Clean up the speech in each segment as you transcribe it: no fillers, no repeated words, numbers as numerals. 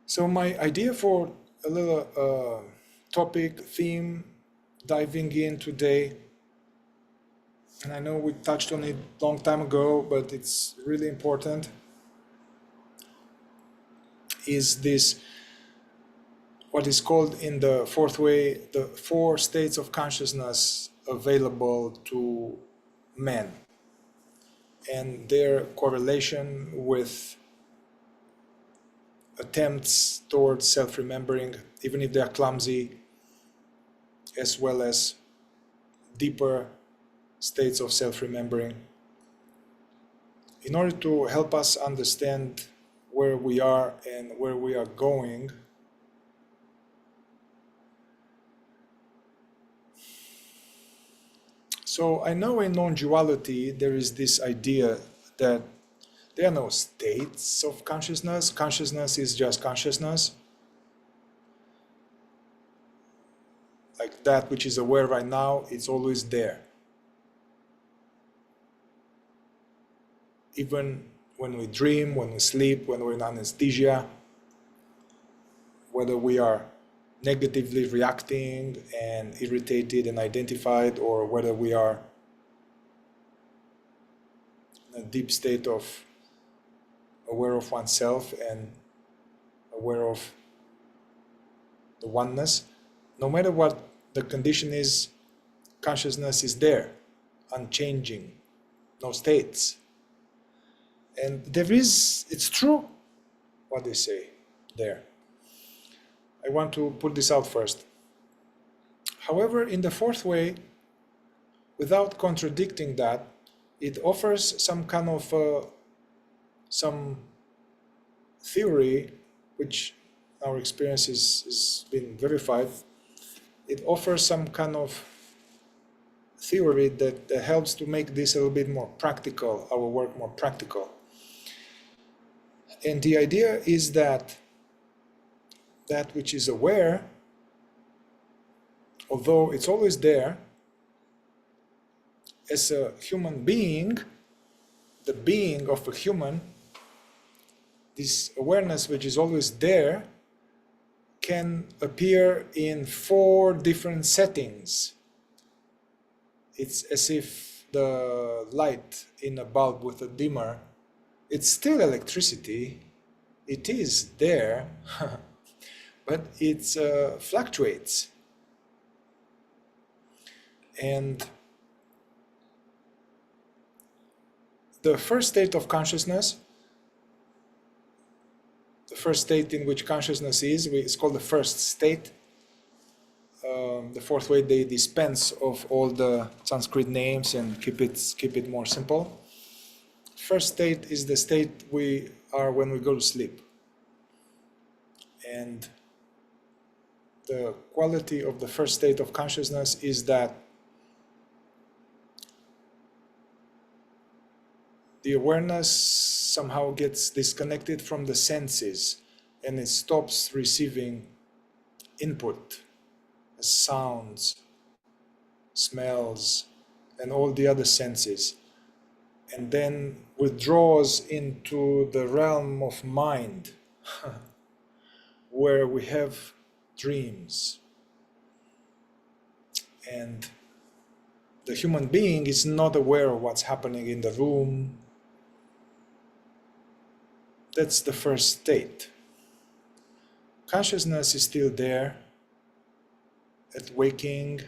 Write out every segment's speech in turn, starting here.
So my idea for a little topic, theme, diving in today, and I know we touched on it a long time ago, but it's really important, is this, what is called in the fourth way, the 4 states of consciousness available to men, and their correlation with attempts towards self-remembering, even if they are clumsy, as well as deeper states of self-remembering, in order to help us understand where we are and where we are going. So I know in non-duality there is this idea that there are no states of consciousness. Consciousness is just consciousness. Like that which is aware right now, it's always there. Even when we dream, when we sleep, when we're in anesthesia, whether we are negatively reacting and irritated and identified, or whether we are in a deep state of aware of oneself and aware of the oneness, no matter what the condition is, consciousness is there, unchanging, no states. And there is, it's true what they say there. I want to put this out first. However, in the fourth way, without contradicting that, it offers some kind of some theory, which our experience is been verified. It offers some kind of theory that helps to make this a little bit more practical, our work more practical. And the idea is that that which is aware, although it's always there, as a human being, the being of a human, this awareness which is always there can appear in 4 different settings. It's as if the light in a bulb with a dimmer, it's still electricity, it is there, but it fluctuates. And the first state of consciousness, the first state in which consciousness is called the first state. The fourth way, they dispense of all the Sanskrit names and keep it more simple. First state is the state we are when we go to sleep. And the quality of the first state of consciousness is that the awareness somehow gets disconnected from the senses and it stops receiving input, sounds, smells, and all the other senses, and then withdraws into the realm of mind where we have dreams. And the human being is not aware of what's happening in the room. That's the first state. Consciousness is still there. At waking,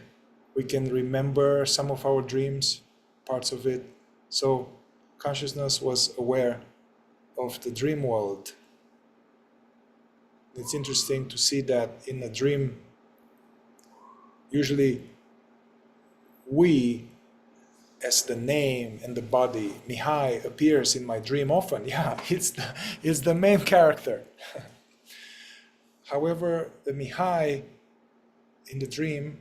we can remember some of our dreams, parts of it. So consciousness was aware of the dream world. It's interesting to see that in a dream, usually we, as the name and the body, Mihai appears in my dream often. Yeah, it's the main character. However, the Mihai in the dream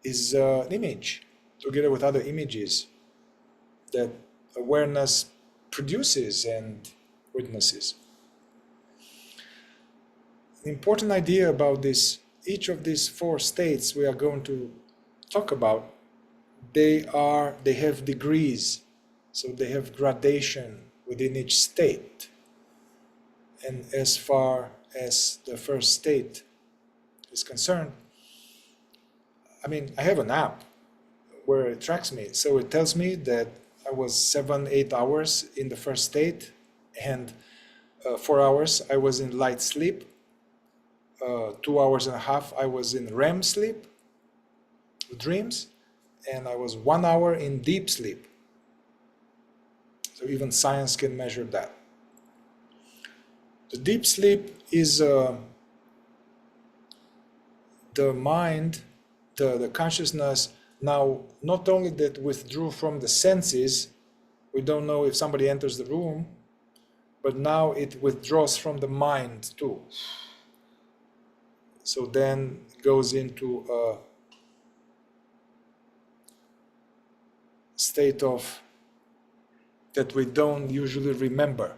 is an image, together with other images that awareness produces and witnesses. An important idea about this, each of these 4 states we are going to talk about, they have degrees, so they have gradation within each state. And as far as the first state is concerned, I mean, I have an app where it tracks me. So it tells me that I was 7-8 hours in the first state, and 4 hours I was in light sleep, 2 hours and a half I was in REM sleep, dreams, and I was 1 hour in deep sleep. So even science can measure that. The deep sleep is the mind, the consciousness now not only that withdrew from the senses, we don't know if somebody enters the room, but now it withdraws from the mind too. So then it goes into a state of that we don't usually remember,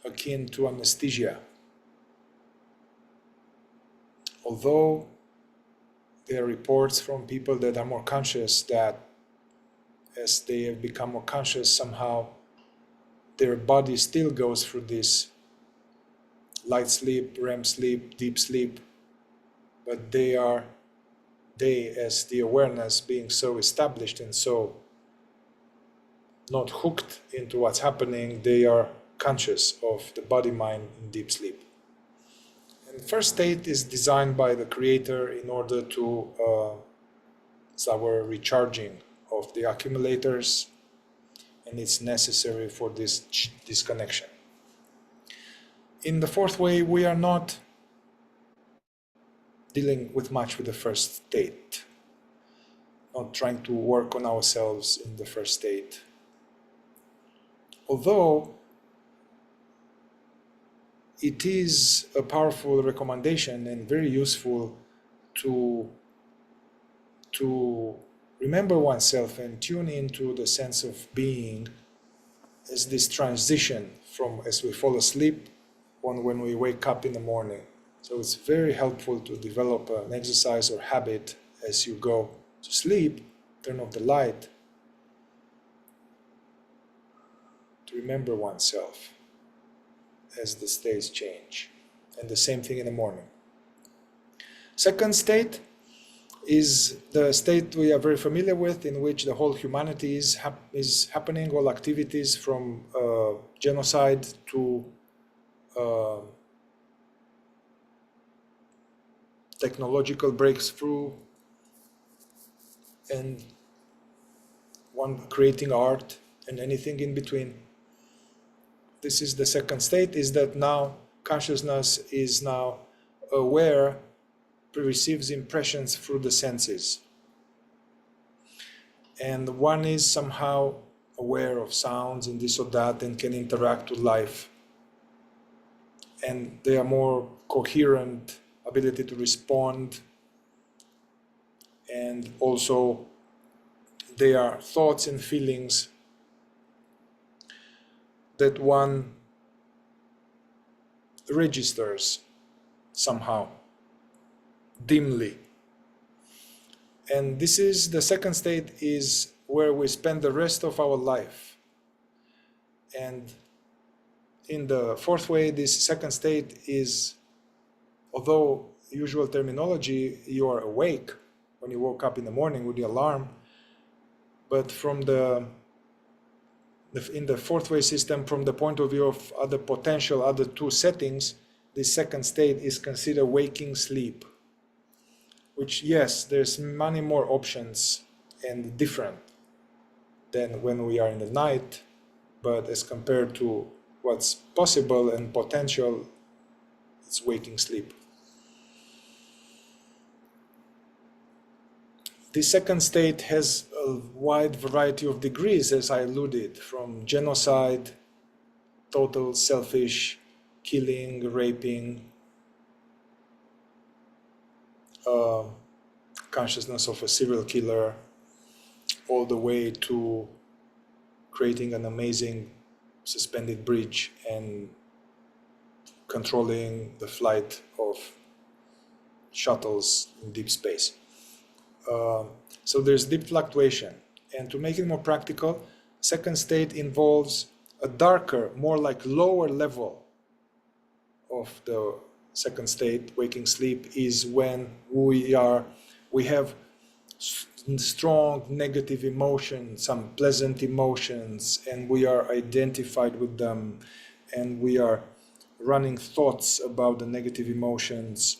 akin to anesthesia. Although there are reports from people that are more conscious that as they have become more conscious, somehow their body still goes through this light sleep, REM sleep, deep sleep, but they as the awareness being so established and so not hooked into what's happening, they are conscious of the body-mind in deep sleep. And the first state is designed by the Creator in order to, it's our recharging of the accumulators, and it's necessary for this disconnection. In the fourth way, we are not dealing with much with the first state, not trying to work on ourselves in the first state. Although it is a powerful recommendation and very useful to remember oneself and tune into the sense of being as this transition from as we fall asleep when we wake up in the morning. So it's very helpful to develop an exercise or habit as you go to sleep, turn off the light, to remember oneself as the states change. And the same thing in the morning. Second state is the state we are very familiar with, in which the whole humanity is happening, all activities from genocide to technological breakthrough, and one creating art and anything in between. This is the second state, is that now consciousness is now aware, receives impressions through the senses. And one is somehow aware of sounds and this or that and can interact with life. And they are more coherent, ability to respond, and also they are thoughts and feelings that one registers somehow, dimly. And this is the second state, is where we spend the rest of our life. And in the fourth way, this second state is, although usual terminology, you are awake when you woke up in the morning with the alarm, but from in the fourth way system, from the point of view of other potential, other two settings, this second state is considered waking sleep, which, yes, there's many more options and different than when we are in the night, but as compared to what's possible and potential, it's waking sleep. The second state has a wide variety of degrees, as I alluded, from genocide, total selfish killing, raping, consciousness of a serial killer, all the way to creating an amazing suspended bridge and controlling the flight of shuttles in deep space. So there's deep fluctuation. And to make it more practical, second state involves a darker, more like lower level of the second state, waking sleep, is when we have strong negative emotions, some pleasant emotions, and we are identified with them, and we are running thoughts about the negative emotions,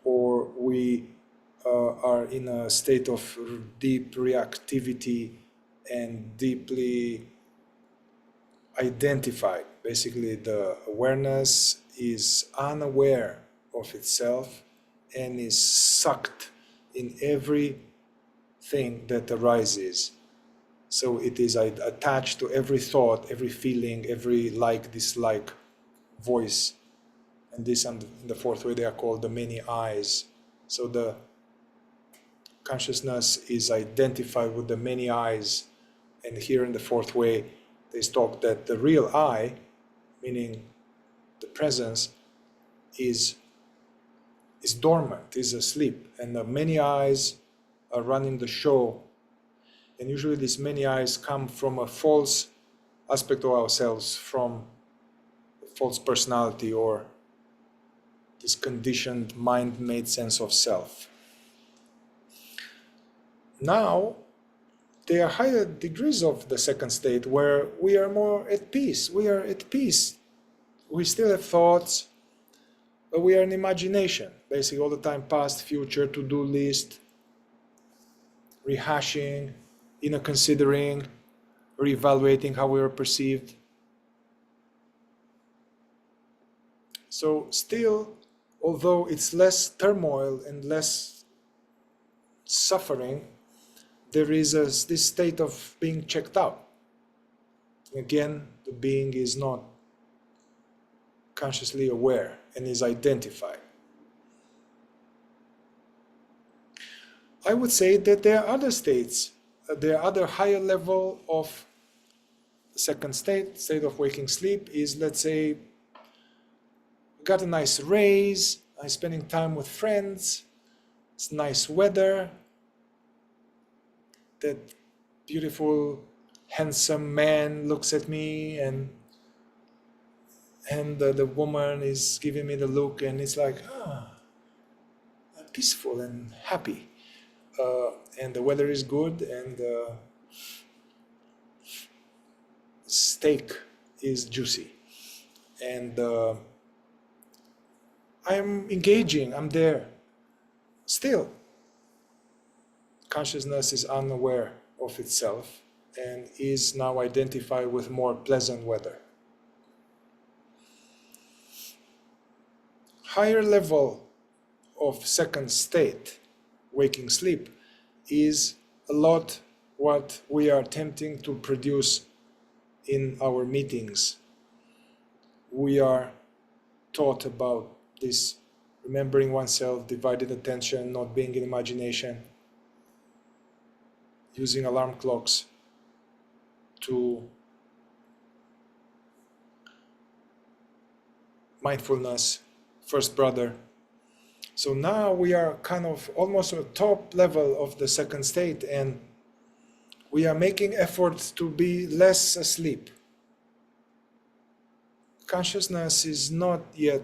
or we are in a state of deep reactivity and deeply identified. Basically, the awareness is unaware of itself and is sucked in everything that arises. So it is attached to every thought, every feeling, every like, dislike, voice. And this, in the fourth way, they are called the many eyes. So the consciousness is identified with the many eyes. And here in the fourth way, they talk that the real I, meaning the presence, is dormant, is asleep. And the many eyes are running the show. And usually these many eyes come from a false aspect of ourselves, from a false personality, or this conditioned mind-made sense of self. Now, there are higher degrees of the second state where we are more at peace. We are at peace. We still have thoughts, but we are in imagination. Basically all the time, past, future, to-do list, rehashing, considering, reevaluating how we are perceived. So still, although it's less turmoil and less suffering, there is this state of being checked out. Again, the being is not consciously aware and is identified. I would say that there are other states, there are other higher level of second state of waking sleep is, let's say, got a nice raise, I'm spending time with friends, it's nice weather, that beautiful, handsome man looks at me, and the woman is giving me the look, and it's like, peaceful and happy. And the weather is good, and steak is juicy. And I'm engaging, I'm there. Still, consciousness is unaware of itself and is now identified with more pleasant weather. Higher level of second state, waking sleep, is a lot what we are attempting to produce in our meetings. We are taught about this remembering oneself, divided attention, not being in imagination, using alarm clocks to mindfulness, first brother. So now we are kind of almost at the top level of the second state, and we are making efforts to be less asleep. Consciousness is not yet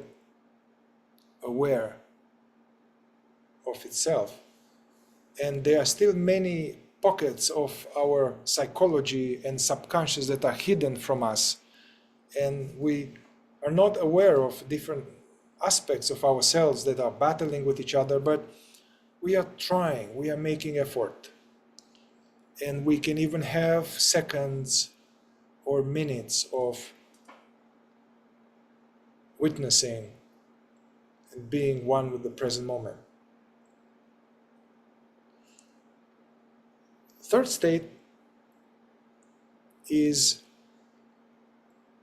aware of itself, and there are still many pockets of our psychology and subconscious that are hidden from us, and we are not aware of different aspects of ourselves that are battling with each other, but we are trying, we are making effort, and we can even have seconds or minutes of witnessing and being one with the present moment. Third state is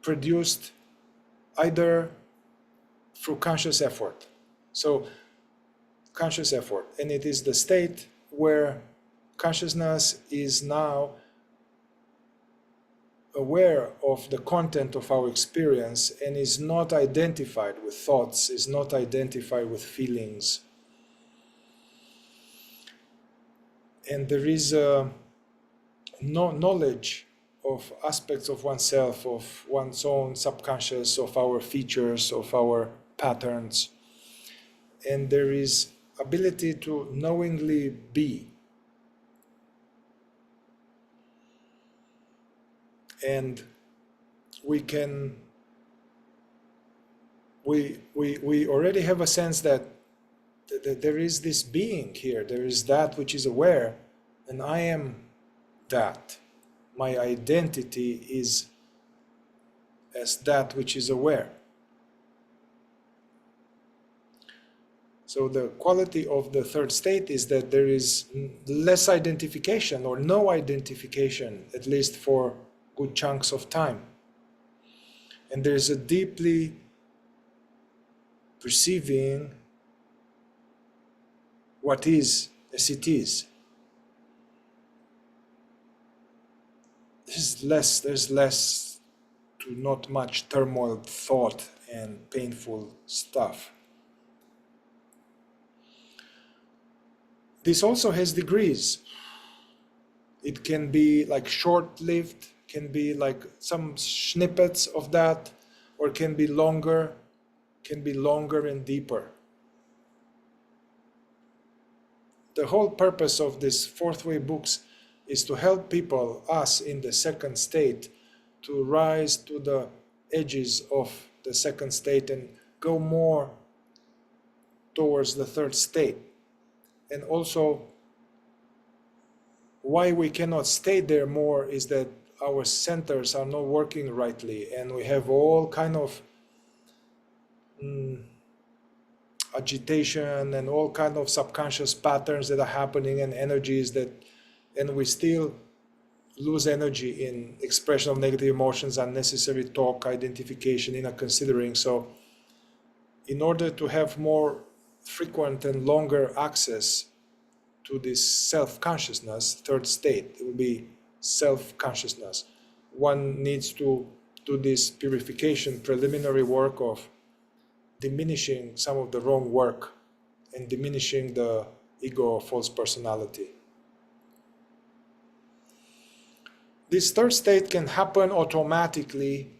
produced either through conscious effort. So conscious effort, and it is the state where consciousness is now aware of the content of our experience and is not identified with thoughts, is not identified with feelings. And there is no knowledge of aspects of oneself, of one's own subconscious, of our features, of our patterns, and there is ability to knowingly be. And we already have a sense that there is this being here, there is that which is aware, and I am that. My identity is as that which is aware. So the quality of the third state is that there is less identification or no identification, at least for good chunks of time. And there's a deeply perceiving what is as it is. There's less to not much turmoil, thought, and painful stuff. This also has degrees. It can be like short-lived, can be like some snippets of that, or can be longer and deeper. The whole purpose of these fourth way books is to help people, us in the second state, to rise to the edges of the second state and go more towards the third state. And also, why we cannot stay there more is that our centers are not working rightly, and we have all kind of agitation and all kind of subconscious patterns that are happening and energies that, and we still lose energy in expression of negative emotions, unnecessary talk, identification, inner considering. So in order to have more frequent and longer access to this self-consciousness, third state, it will be self-consciousness, one needs to do this purification, preliminary work of diminishing some of the wrong work and diminishing the ego or false personality. This third state can happen automatically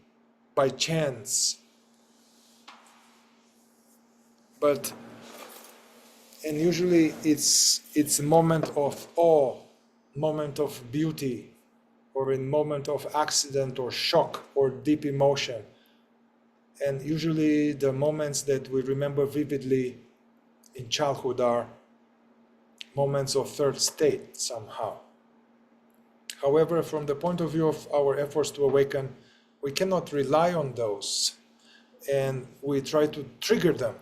by chance, and usually it's a moment of awe, moment of beauty, or in moment of accident or shock or deep emotion. And usually the moments that we remember vividly in childhood are moments of third state somehow. However, from the point of view of our efforts to awaken, we cannot rely on those, and we try to trigger them,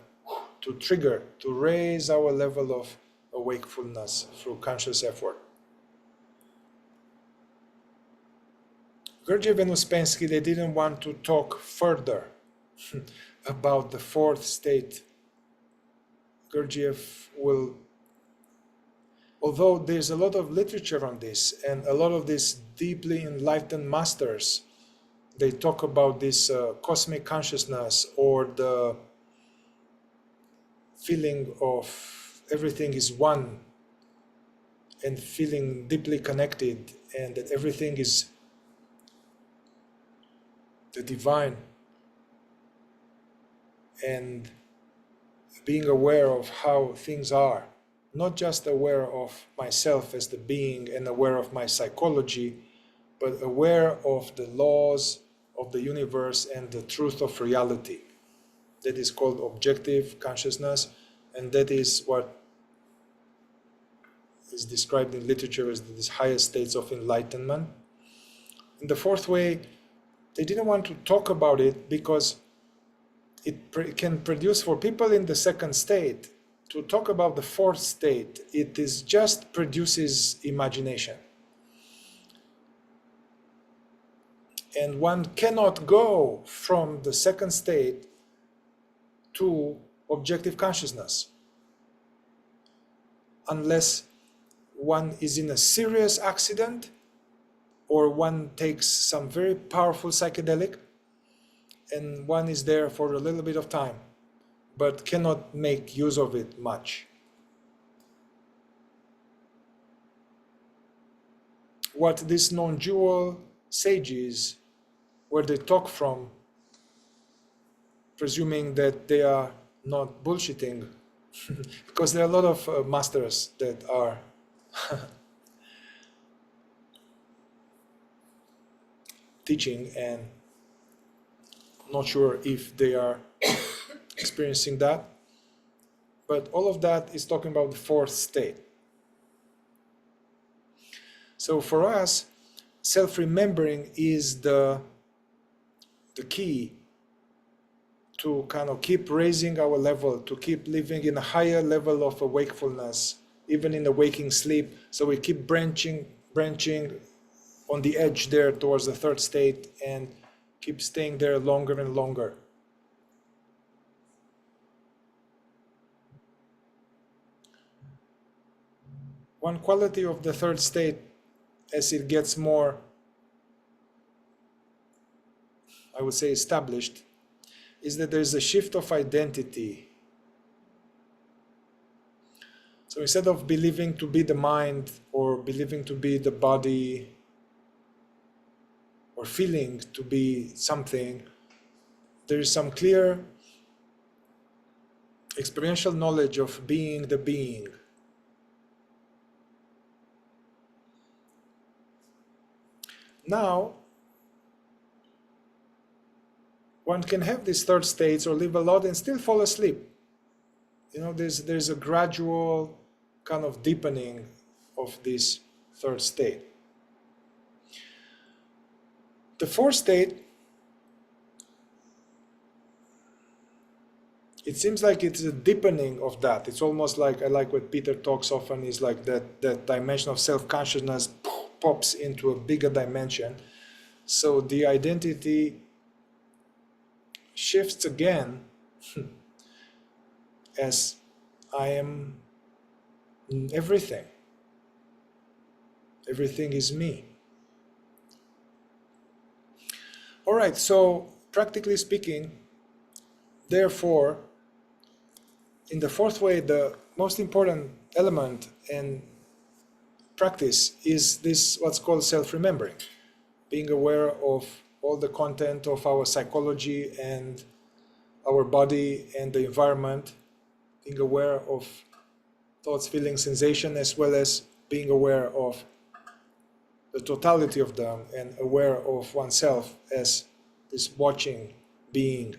to raise our level of awakefulness through conscious effort. Gurdjieff and Uspensky, they didn't want to talk further about the fourth state. Gurdjieff will, although there's a lot of literature on this, and a lot of these deeply enlightened masters, they talk about this cosmic consciousness, or the feeling of everything is one, and feeling deeply connected, and that everything is the divine, and being aware of how things are, not just aware of myself as the being and aware of my psychology, but aware of the laws of the universe and the truth of reality. That is called objective consciousness, and that is what is described in literature as these highest states of enlightenment. In the fourth way, they didn't want to talk about it because it can produce, for people in the second state, to talk about the fourth state, it is just produces imagination. And one cannot go from the second state to objective consciousness unless one is in a serious accident, or one takes some very powerful psychedelic, and one is there for a little bit of time, but cannot make use of it much. What these non-dual sages, where they talk from, presuming that they are not bullshitting, because there are a lot of masters that are teaching, and I'm not sure if they are experiencing that. But all of that is talking about the fourth state. So for us, self-remembering is the key to kind of keep raising our level, to keep living in a higher level of wakefulness, even in the waking sleep. So we keep branching on the edge there towards the third state and keep staying there longer and longer. One quality of the third state, as it gets more, I would say, established, is that there's a shift of identity. So instead of believing to be the mind or believing to be the body or feeling to be something, there is some clear experiential knowledge of being the being. Now, one can have these third states or live a lot and still fall asleep. You know, there's a gradual kind of deepening of this third state. The fourth state, it seems like it's a deepening of that. It's almost like, I like what Peter talks often, is like that dimension of self-consciousness pops into a bigger dimension. So the identity shifts again as I am everything. Everything is me. All right, so practically speaking, therefore, in the fourth way, the most important element in practice is this, what's called self-remembering, being aware of all the content of our psychology and our body and the environment, being aware of thoughts, feelings, sensation, as well as being aware of the totality of them and aware of oneself as this watching being.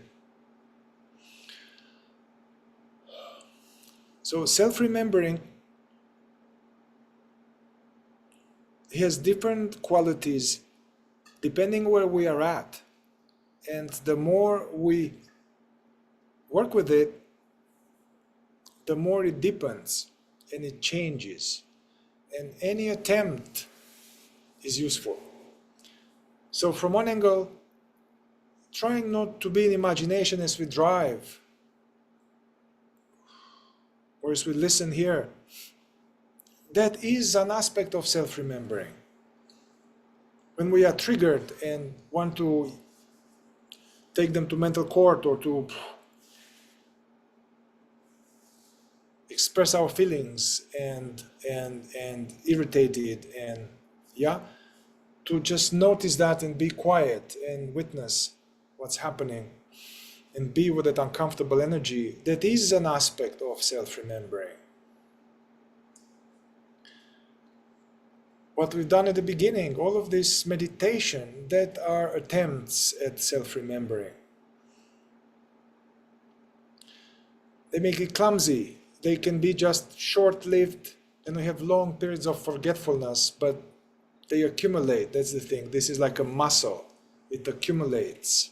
So self-remembering has different qualities depending where we are at. And the more we work with it, the more it deepens and it changes. And any attempt is useful. So from one angle, trying not to be in imagination as we drive, or as we listen here, that is an aspect of self-remembering. When we are triggered and want to take them to mental court or to express our feelings and irritated, and to just notice that and be quiet and witness what's happening and be with that uncomfortable energy, that is an aspect of self-remembering. What we've done at the beginning, all of this meditation, that are attempts at self-remembering. They make it clumsy. They can be just short-lived, and we have long periods of forgetfulness, but they accumulate. That's the thing. This is like a muscle. It accumulates.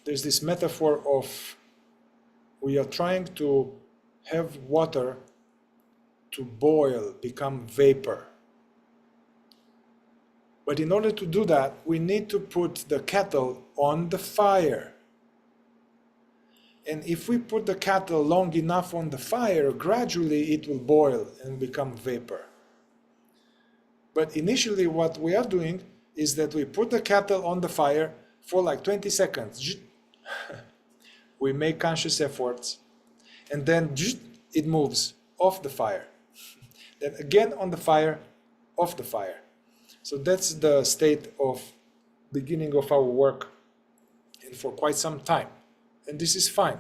There's this metaphor of we are trying to have water to boil, become vapor. But in order to do that, we need to put the kettle on the fire. And if we put the kettle long enough on the fire, gradually it will boil and become vapor. But initially what we are doing is that we put the kettle on the fire for like 20 seconds. We make conscious efforts, and then it moves off the fire. Then again on the fire, off the fire. So that's the state of beginning of our work. for quite some time. And this is fine.